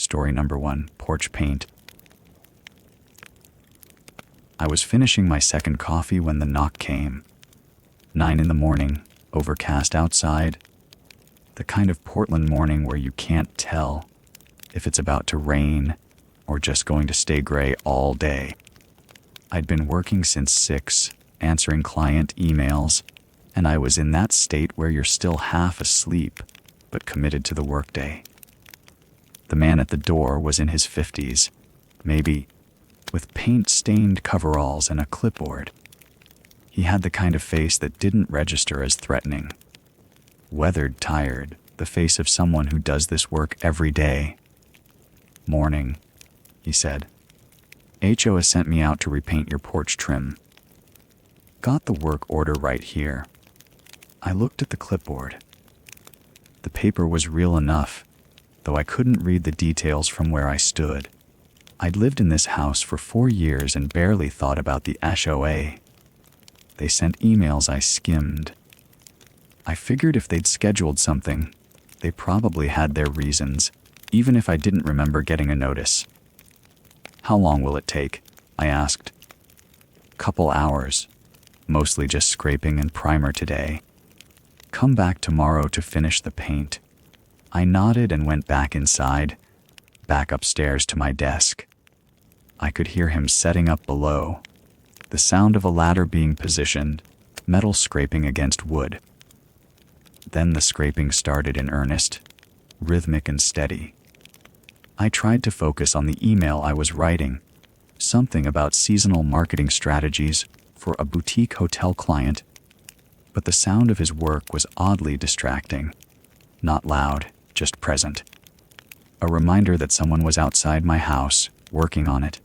Story number 1, Porch Paint. I was finishing my second coffee when the knock came. 9 in the morning, overcast outside. The kind of Portland morning where you can't tell if it's about to rain or just going to stay gray all day. I'd been working since 6, answering client emails, and I was in that state where you're still half asleep, but committed to the workday. The man at the door was in his 50s, maybe, with paint-stained coveralls and a clipboard. He had the kind of face that didn't register as threatening. Weathered, tired, the face of someone who does this work every day. "Morning," he said. "HO has sent me out to repaint your porch trim. Got the work order right here." I looked at the clipboard. The paper was real enough, though I couldn't read the details from where I stood. I'd lived in this house for 4 years and barely thought about the HOA. They sent emails I skimmed. I figured if they'd scheduled something, they probably had their reasons, even if I didn't remember getting a notice. "How long will it take?" I asked. "Couple hours. Mostly just scraping and primer today. Come back tomorrow to finish the paint." I nodded and went back inside, back upstairs to my desk. I could hear him setting up below, the sound of a ladder being positioned, metal scraping against wood. Then the scraping started in earnest, rhythmic and steady. I tried to focus on the email I was writing, something about seasonal marketing strategies for a boutique hotel client, but the sound of his work was oddly distracting. Not loud, just present. A reminder that someone was outside my house, working on it.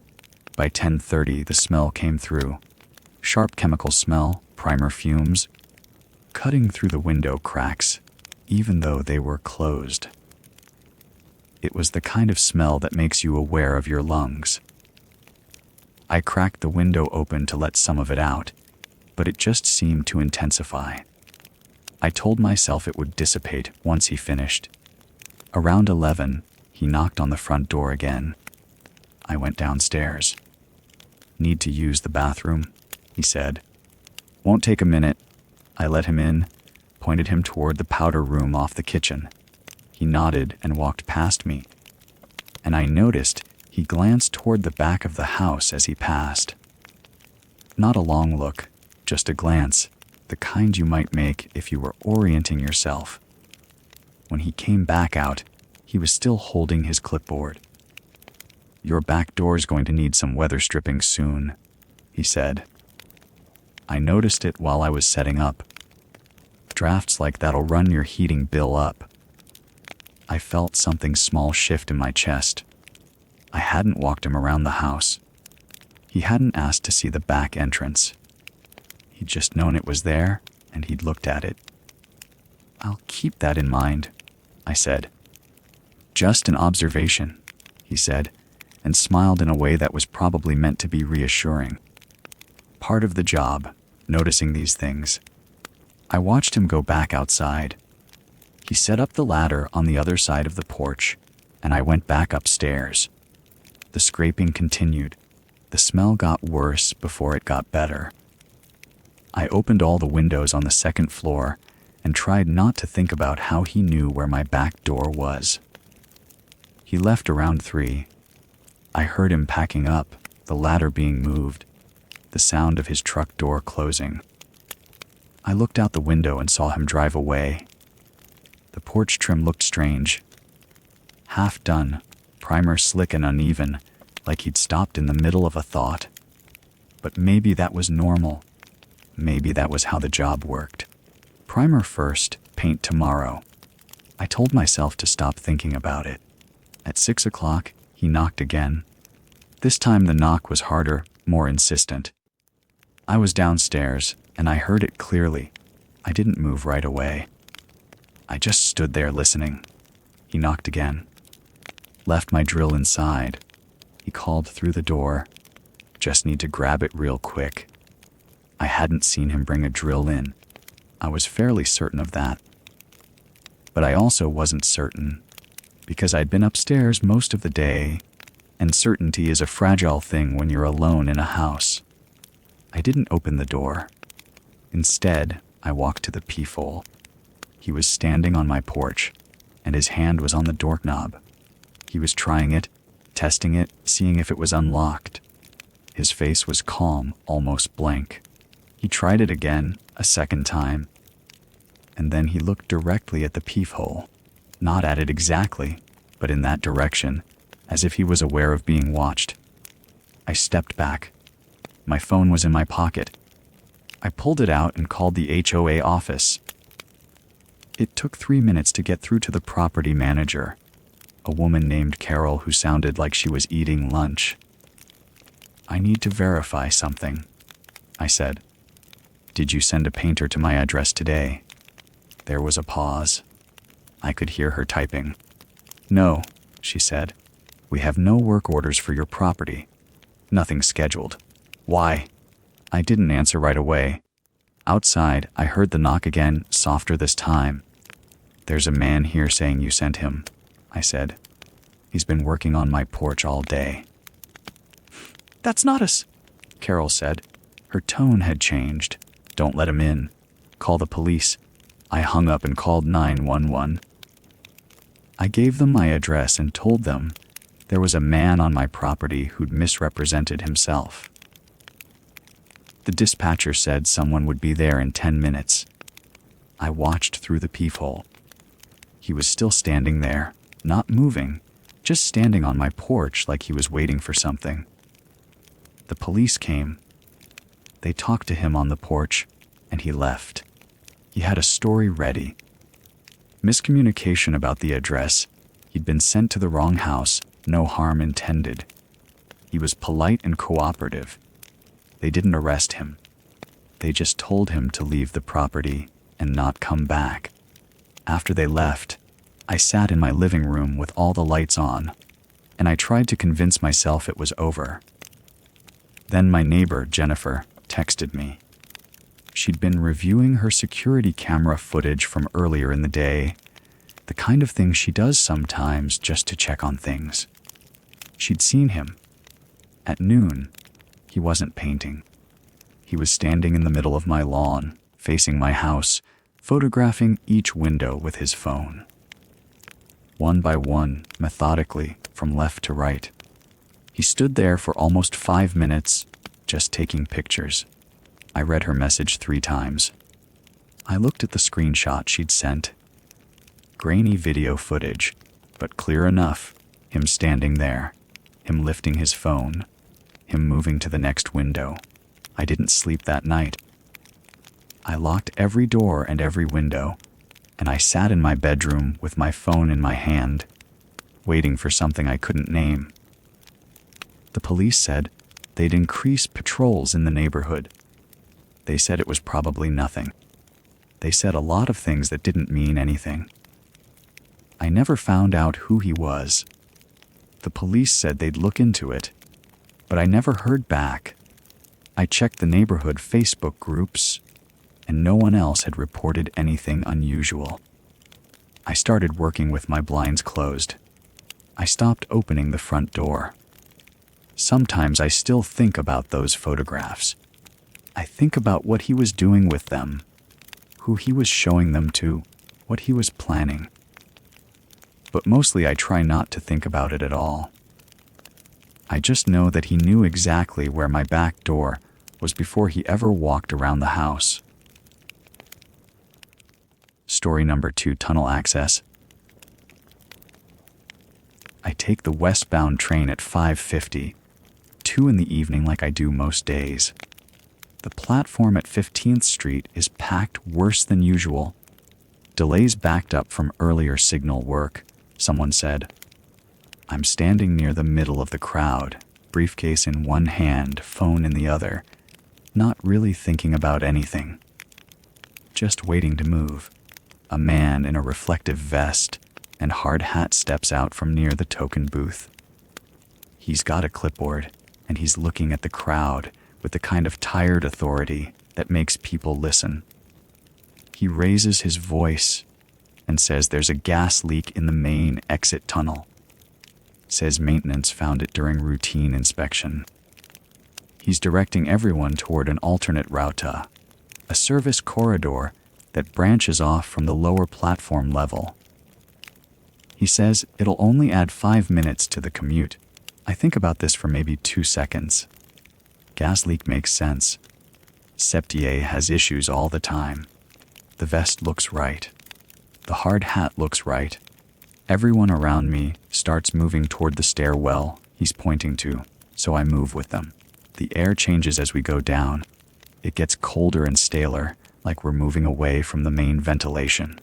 By 10:30, the smell came through. Sharp chemical smell, primer fumes, cutting through the window cracks, even though they were closed. It was the kind of smell that makes you aware of your lungs. I cracked the window open to let some of it out, but it just seemed to intensify. I told myself it would dissipate once he finished. Around 11, he knocked on the front door again. I went downstairs. "Need to use the bathroom," he said. "Won't take a minute." I let him in, pointed him toward the powder room off the kitchen. He nodded and walked past me, and I noticed he glanced toward the back of the house as he passed. Not a long look, just a glance, the kind you might make if you were orienting yourself. When he came back out, he was still holding his clipboard. "Your back door's going to need some weather stripping soon," he said. I noticed it while I was setting up. Drafts like that'll run your heating bill up. I felt something small shift in my chest. I hadn't walked him around the house. He hadn't asked to see the back entrance. He'd just known it was there, and he'd looked at it. "I'll keep that in mind," I said. "Just an observation," he said, and smiled in a way that was probably meant to be reassuring. Part of the job, noticing these things. I watched him go back outside. He set up the ladder on the other side of the porch, and I went back upstairs. The scraping continued. The smell got worse before it got better. I opened all the windows on the second floor and tried not to think about how he knew where my back door was. He left around 3. I heard him packing up, the ladder being moved, the sound of his truck door closing. I looked out the window and saw him drive away. The porch trim looked strange. Half done, primer slick and uneven, like he'd stopped in the middle of a thought. But maybe that was normal. Maybe that was how the job worked. Primer first, paint tomorrow. I told myself to stop thinking about it. At 6 o'clock, he knocked again. This time the knock was harder, more insistent. I was downstairs, and I heard it clearly. I didn't move right away. I just stood there listening. He knocked again. Left my drill inside. He called through the door. Just need to grab it real quick. I hadn't seen him bring a drill in. I was fairly certain of that. But I also wasn't certain. because I'd been upstairs most of the day, and certainty is a fragile thing when you're alone in a house. I didn't open the door. Instead, I walked to the peephole. He was standing on my porch, and his hand was on the doorknob. He was trying it, testing it, seeing if it was unlocked. His face was calm, almost blank. He tried it again, a second time, and then he looked directly at the peephole. Not at it exactly, but in that direction, as if he was aware of being watched. I stepped back. My phone was in my pocket. I pulled it out and called the HOA office. It took 3 minutes to get through to the property manager, a woman named Carol who sounded like she was eating lunch. "I need to verify something," I said. "Did you send a painter to my address today?" There was a pause. I could hear her typing. "No," she said. "We have no work orders for your property. Nothing scheduled." "Why?" I didn't answer right away. Outside, I heard the knock again, softer this time. "There's a man here saying you sent him," I said. "He's been working on my porch all day." "That's not us," Carol said. Her tone had changed. "Don't let him in. Call the police." I hung up and called 911. I gave them my address and told them there was a man on my property who'd misrepresented himself. The dispatcher said someone would be there in 10 minutes. I watched through the peephole. He was still standing there, not moving, just standing on my porch like he was waiting for something. The police came. They talked to him on the porch, and he left. He had a story ready. Miscommunication about the address. He'd been sent to the wrong house, no harm intended. He was polite and cooperative. They didn't arrest him. They just told him to leave the property and not come back. After they left, I sat in my living room with all the lights on, and I tried to convince myself it was over. Then my neighbor, Jennifer, texted me. She'd been reviewing her security camera footage from earlier in the day, the kind of thing she does sometimes just to check on things. She'd seen him. At noon, he wasn't painting. He was standing in the middle of my lawn, facing my house, photographing each window with his phone. One by one, methodically, from left to right. He stood there for almost 5 minutes, just taking pictures. I read her message 3 times. I looked at the screenshot she'd sent. Grainy video footage, but clear enough. Him standing there, him lifting his phone, him moving to the next window. I didn't sleep that night. I locked every door and every window, and I sat in my bedroom with my phone in my hand, waiting for something I couldn't name. The police said they'd increase patrols in the neighborhood. They said it was probably nothing. They said a lot of things that didn't mean anything. I never found out who he was. The police said they'd look into it, but I never heard back. I checked the neighborhood Facebook groups, and no one else had reported anything unusual. I started working with my blinds closed. I stopped opening the front door. Sometimes I still think about those photographs. I think about what he was doing with them, who he was showing them to, what he was planning. But mostly I try not to think about it at all. I just know that he knew exactly where my back door was before he ever walked around the house. Story number 2, tunnel access. I take the westbound train at 5:50, 2 in the evening like I do most days. The platform at 15th Street is packed worse than usual. Delays backed up from earlier signal work, someone said. I'm standing near the middle of the crowd, briefcase in one hand, phone in the other, not really thinking about anything. Just waiting to move. A man in a reflective vest and hard hat steps out from near the token booth. He's got a clipboard, and he's looking at the crowd with the kind of tired authority that makes people listen. He raises his voice, and says there's a gas leak in the main exit tunnel. Says maintenance found it during routine inspection. He's directing everyone toward an alternate route, a service corridor that branches off from the lower platform level. He says it'll only add 5 minutes to the commute. I think about this for maybe 2 seconds. Gas leak makes sense. Septier has issues all the time. The vest looks right. The hard hat looks right. Everyone around me starts moving toward the stairwell he's pointing to, so I move with them. The air changes as we go down. It gets colder and staler, like we're moving away from the main ventilation.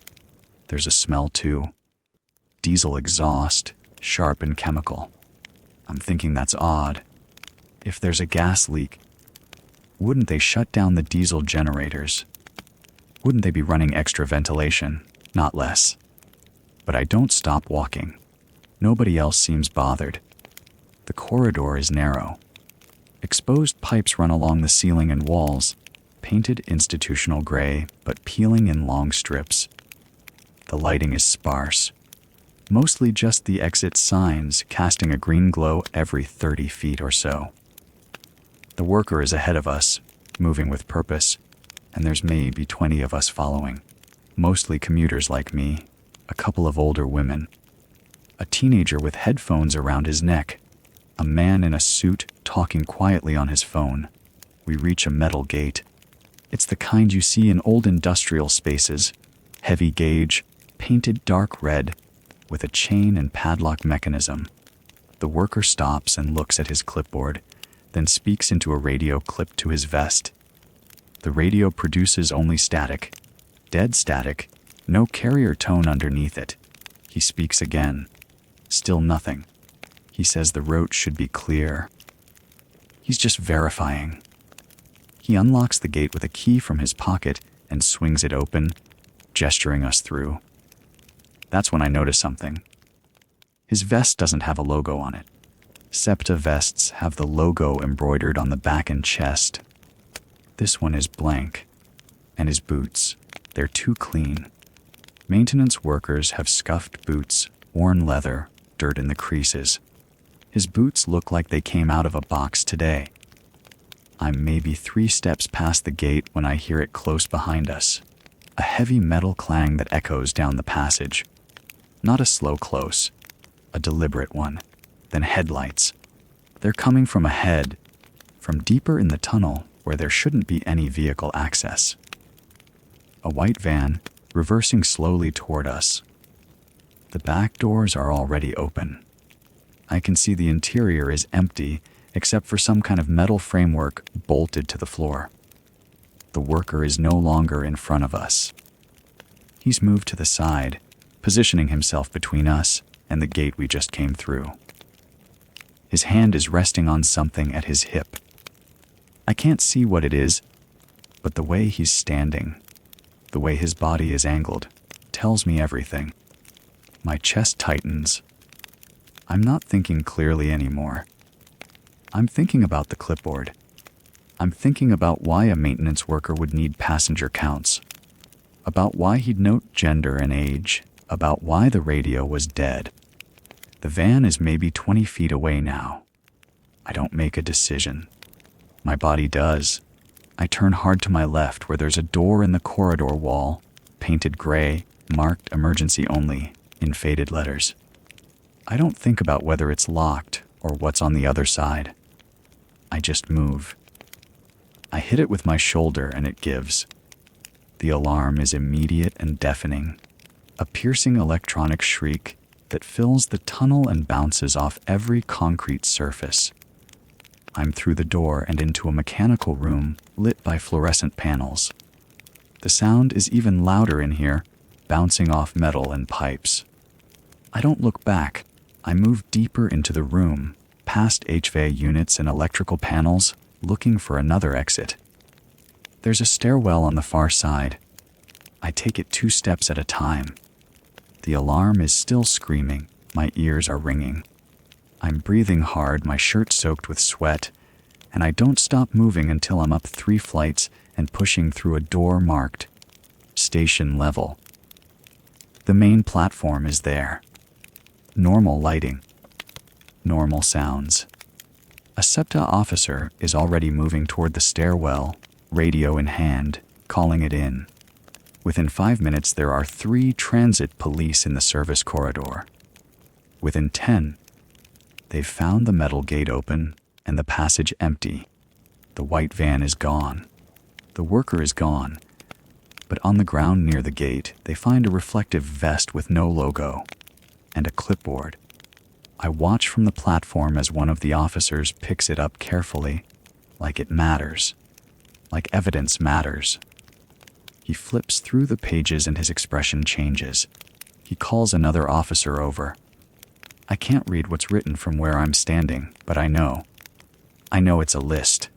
There's a smell too. Diesel exhaust, sharp and chemical. I'm thinking that's odd. If there's a gas leak, wouldn't they shut down the diesel generators? Wouldn't they be running extra ventilation, not less? But I don't stop walking. Nobody else seems bothered. The corridor is narrow. Exposed pipes run along the ceiling and walls, painted institutional gray, but peeling in long strips. The lighting is sparse. Mostly just the exit signs casting a green glow every 30 feet or so. The worker is ahead of us, moving with purpose, and there's maybe 20 of us following. Mostly commuters like me, a couple of older women, a teenager with headphones around his neck, a man in a suit talking quietly on his phone. We reach a metal gate. It's the kind you see in old industrial spaces, heavy gauge, painted dark red, with a chain and padlock mechanism. The worker stops and looks at his clipboard, then speaks into a radio clipped to his vest. The radio produces only static, dead static, no carrier tone underneath it. He speaks again. Still nothing. He says the route should be clear. He's just verifying. He unlocks the gate with a key from his pocket and swings it open, gesturing us through. That's when I notice something. His vest doesn't have a logo on it. SEPTA vests have the logo embroidered on the back and chest. This one is blank. And his boots, they're too clean. Maintenance workers have scuffed boots, worn leather, dirt in the creases. His boots look like they came out of a box today. I'm maybe 3 steps past the gate when I hear it close behind us. A heavy metal clang that echoes down the passage. Not a slow close, a deliberate one. Then headlights. They're coming from ahead, from deeper in the tunnel where there shouldn't be any vehicle access. A white van, reversing slowly toward us. The back doors are already open. I can see the interior is empty except for some kind of metal framework bolted to the floor. The worker is no longer in front of us. He's moved to the side, positioning himself between us and the gate we just came through. His hand is resting on something at his hip. I can't see what it is, but the way he's standing, the way his body is angled, tells me everything. My chest tightens. I'm not thinking clearly anymore. I'm thinking about the clipboard. I'm thinking about why a maintenance worker would need passenger counts, about why he'd note gender and age, about why the radio was dead. The van is maybe 20 feet away now. I don't make a decision. My body does. I turn hard to my left where there's a door in the corridor wall, painted gray, marked emergency only, in faded letters. I don't think about whether it's locked or what's on the other side. I just move. I hit it with my shoulder and it gives. The alarm is immediate and deafening, a piercing electronic shriek that fills the tunnel and bounces off every concrete surface. I'm through the door and into a mechanical room lit by fluorescent panels. The sound is even louder in here, bouncing off metal and pipes. I don't look back. I move deeper into the room, past HVAC units and electrical panels, looking for another exit. There's a stairwell on the far side. I take it 2 steps at a time. The alarm is still screaming. My ears are ringing. I'm breathing hard, my shirt soaked with sweat, and I don't stop moving until I'm up 3 flights and pushing through a door marked station level. The main platform is there. Normal lighting. Normal sounds. A SEPTA officer is already moving toward the stairwell, radio in hand, calling it in. Within 5 minutes, there are 3 transit police in the service corridor. Within 10, they've found the metal gate open and the passage empty. The white van is gone. The worker is gone. But on the ground near the gate, they find a reflective vest with no logo and a clipboard. I watch from the platform as one of the officers picks it up carefully, like it matters, like evidence matters. He flips through the pages and his expression changes. He calls another officer over. I can't read what's written from where I'm standing, but I know. I know it's a list.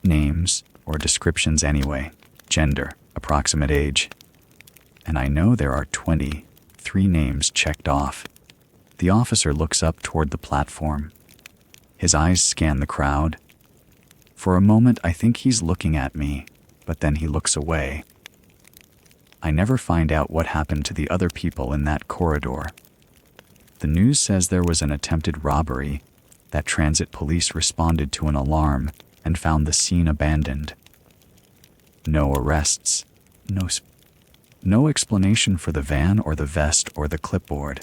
Names, or descriptions anyway, gender, approximate age. And I know there are 23 names checked off. The officer looks up toward the platform. His eyes scan the crowd. For a moment, I think he's looking at me, but then he looks away. I never find out what happened to the other people in that corridor. The news says there was an attempted robbery, that transit police responded to an alarm and found the scene abandoned. No arrests, no explanation for the van or the vest or the clipboard.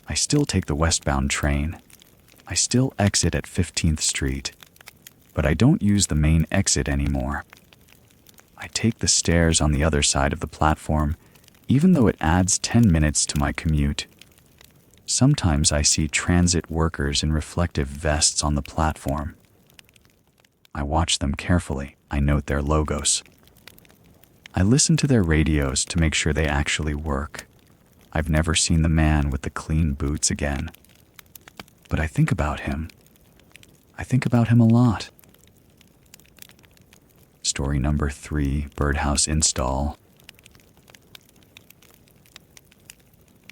I still take the westbound train. I still exit at 15th Street, but I don't use the main exit anymore. I take the stairs on the other side of the platform, even though it adds 10 minutes to my commute. Sometimes I see transit workers in reflective vests on the platform. I watch them carefully. I note their logos. I listen to their radios to make sure they actually work. I've never seen the man with the clean boots again. But I think about him. I think about him a lot. Story number 3, Birdhouse install.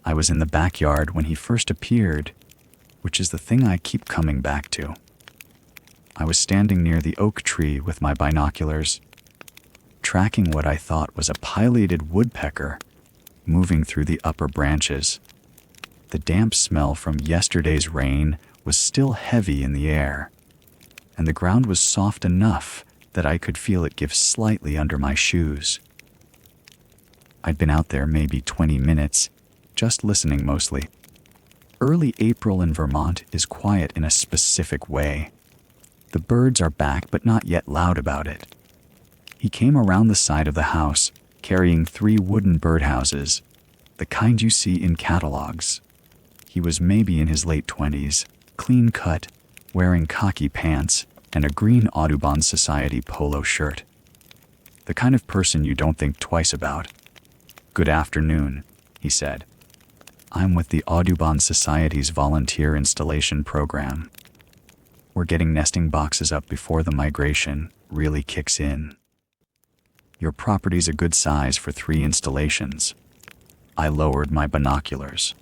I was in the backyard when he first appeared, which is the thing I keep coming back to. I was standing near the oak tree with my binoculars, tracking what I thought was a pileated woodpecker moving through the upper branches. The damp smell from yesterday's rain was still heavy in the air, and the ground was soft enough that I could feel it give slightly under my shoes. I'd been out there maybe 20 minutes, just listening mostly. Early April in Vermont is quiet in a specific way. The birds are back but not yet loud about it. He came around the side of the house, carrying 3 wooden birdhouses, the kind you see in catalogs. He was maybe in his late 20s, clean cut, wearing khaki pants and a green Audubon Society polo shirt. The kind of person you don't think twice about. "Good afternoon," he said. "I'm with the Audubon Society's volunteer installation program. We're getting nesting boxes up before the migration really kicks in. Your property's a good size for 3 installations." I lowered my binoculars.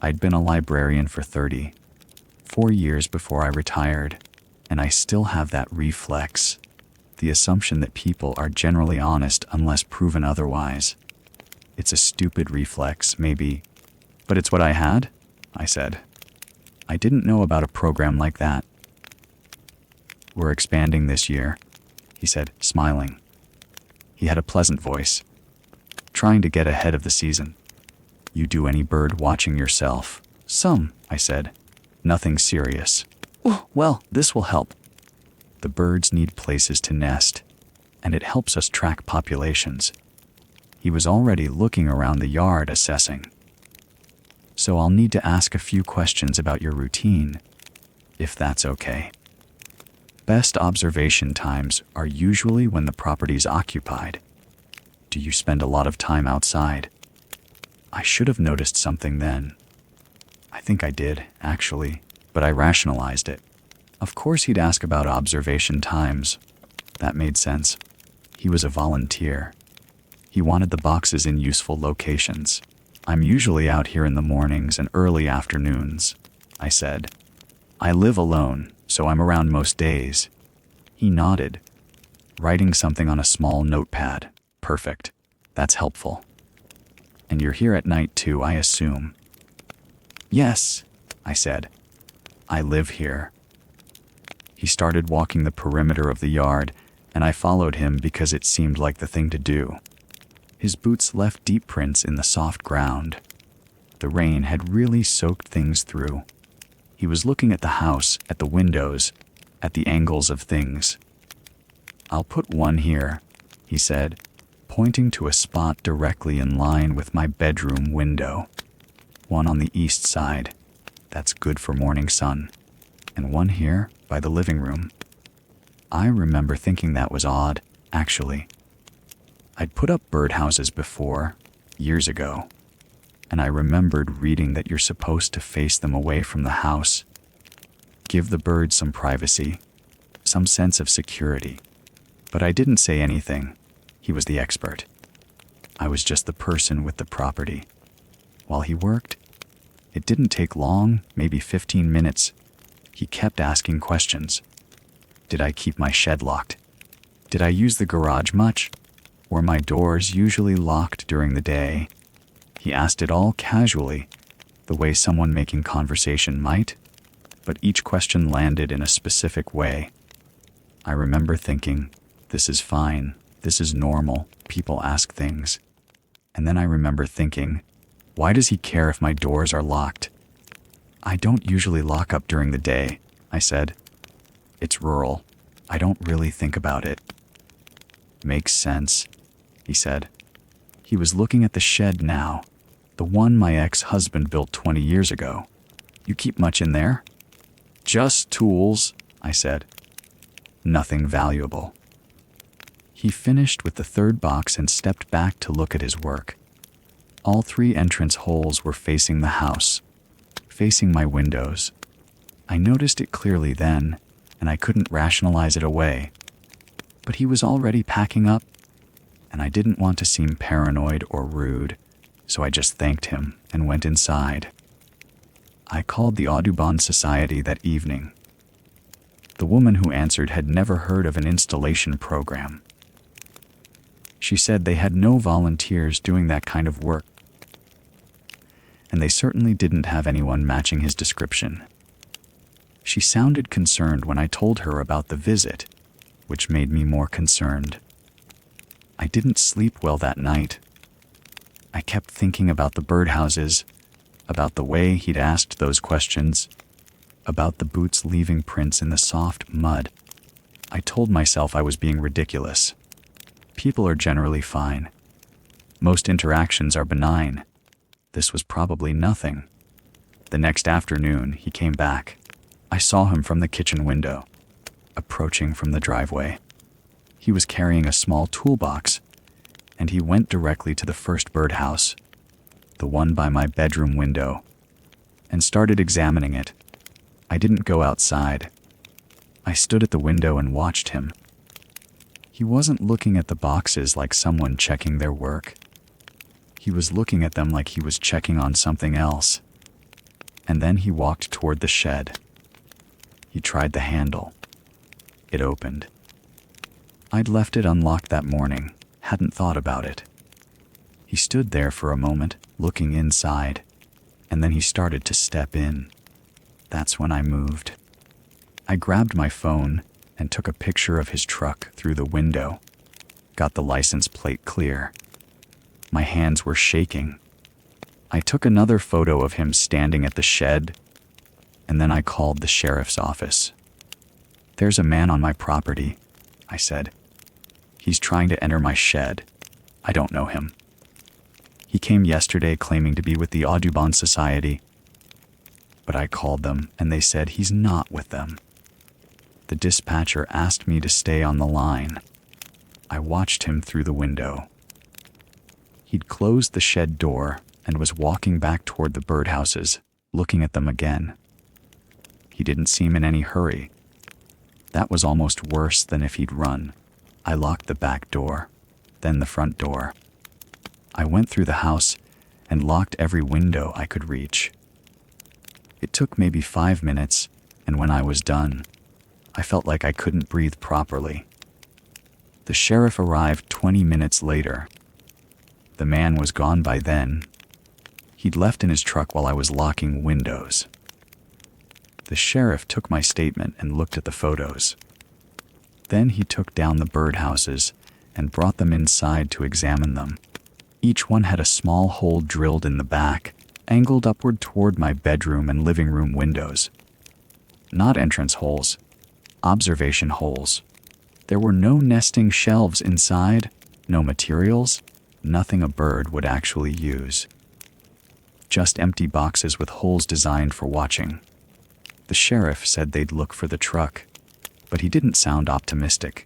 I'd been a librarian for 34 years before I retired, and I still have that reflex, the assumption that people are generally honest unless proven otherwise. It's a stupid reflex, maybe, but it's what I had, I said. I didn't know about a program like that. "We're expanding this year," he said, smiling. He had a pleasant voice. "Trying to get ahead of the season." "You do any bird watching yourself?" "Some," I said. "Nothing serious." "Oh, well, this will help." The birds need places to nest, and it helps us track populations. He was already looking around the yard, assessing. "So I'll need to ask a few questions about your routine, if that's okay. Best observation times are usually when the property's occupied. Do you spend a lot of time outside?" I should have noticed something then. I think I did, actually, but I rationalized it. Of course he'd ask about observation times. That made sense. He was a volunteer. He wanted the boxes in useful locations. "I'm usually out here in the mornings and early afternoons," I said. "I live alone, so I'm around most days." He nodded, writing something on a small notepad. "Perfect. That's helpful." And you're here at night too, I assume. Yes, I said. I live here. He started walking the perimeter of the yard, and I followed him because it seemed like the thing to do. His boots left deep prints in the soft ground. The rain had really soaked things through. He was looking at the house, at the windows, at the angles of things. I'll put one here, he said, pointing to a spot directly in line with my bedroom window. One on the east side. That's good for morning sun. And one here by the living room. I remember thinking that was odd, actually. I'd put up birdhouses before, years ago, and I remembered reading that you're supposed to face them away from the house. Give the birds some privacy, some sense of security. But I didn't say anything. He was the expert. I was just the person with the property. While he worked, it didn't take long, maybe 15 minutes. He kept asking questions. Did I keep my shed locked? Did I use the garage much? Were my doors usually locked during the day? He asked it all casually, the way someone making conversation might, but each question landed in a specific way. I remember thinking, this is fine, this is normal, people ask things. And then I remember thinking, why does he care if my doors are locked? I don't usually lock up during the day, I said. It's rural. I don't really think about it. Makes sense, he said. He was looking at the shed now, the one my ex-husband built 20 years ago. You keep much in there? Just tools, I said. Nothing valuable. He finished with the third box and stepped back to look at his work. All 3 entrance holes were facing the house, facing my windows. I noticed it clearly then, and I couldn't rationalize it away. But he was already packing up, and I didn't want to seem paranoid or rude, so I just thanked him and went inside. I called the Audubon Society that evening. The woman who answered had never heard of an installation program. She said they had no volunteers doing that kind of work, and they certainly didn't have anyone matching his description. She sounded concerned when I told her about the visit, which made me more concerned. I didn't sleep well that night. I kept thinking about the birdhouses, about the way he'd asked those questions, about the boots leaving prints in the soft mud. I told myself I was being ridiculous. People are generally fine. Most interactions are benign. This was probably nothing. The next afternoon, he came back. I saw him from the kitchen window, approaching from the driveway. He was carrying a small toolbox, and he went directly to the first birdhouse, the one by my bedroom window, and started examining it. I didn't go outside. I stood at the window and watched him. He wasn't looking at the boxes like someone checking their work. He was looking at them like he was checking on something else. And then he walked toward the shed. He tried the handle. It opened. I'd left it unlocked that morning, hadn't thought about it. He stood there for a moment, looking inside, and then he started to step in. That's when I moved. I grabbed my phone and took a picture of his truck through the window, got the license plate clear. My hands were shaking. I took another photo of him standing at the shed, and then I called the sheriff's office. There's a man on my property, I said. He's trying to enter my shed. I don't know him. He came yesterday claiming to be with the Audubon Society, but I called them and they said he's not with them. The dispatcher asked me to stay on the line. I watched him through the window. He'd closed the shed door and was walking back toward the birdhouses, looking at them again. He didn't seem in any hurry. That was almost worse than if he'd run. I locked the back door, then the front door. I went through the house and locked every window I could reach. It took maybe 5 minutes, and when I was done, I felt like I couldn't breathe properly. The sheriff arrived 20 minutes later. The man was gone by then. He'd left in his truck while I was locking windows. The sheriff took my statement and looked at the photos. Then he took down the birdhouses and brought them inside to examine them. Each one had a small hole drilled in the back, angled upward toward my bedroom and living room windows. Not entrance holes, observation holes. There were no nesting shelves inside, no materials, nothing a bird would actually use. Just empty boxes with holes designed for watching. The sheriff said they'd look for the truck, but he didn't sound optimistic.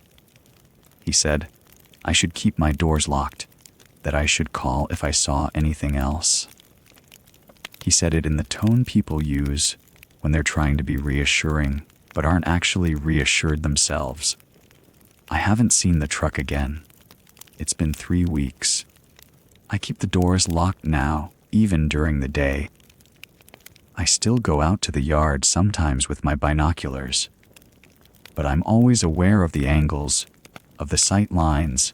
He said I should keep my doors locked, that I should call if I saw anything else. He said it in the tone people use when they're trying to be reassuring, but aren't actually reassured themselves. I haven't seen the truck again. It's been 3 weeks. I keep the doors locked now, even during the day. I still go out to the yard sometimes with my binoculars, but I'm always aware of the angles, of the sight lines,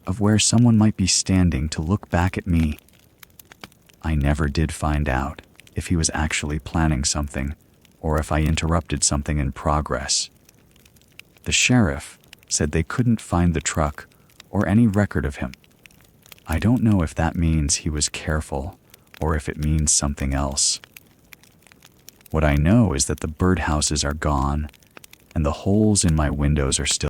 of where someone might be standing to look back at me. I never did find out if he was actually planning something or if I interrupted something in progress. The sheriff said they couldn't find the truck or any record of him. I don't know if that means he was careful or if it means something else. What I know is that the birdhouses are gone and the holes in my windows are still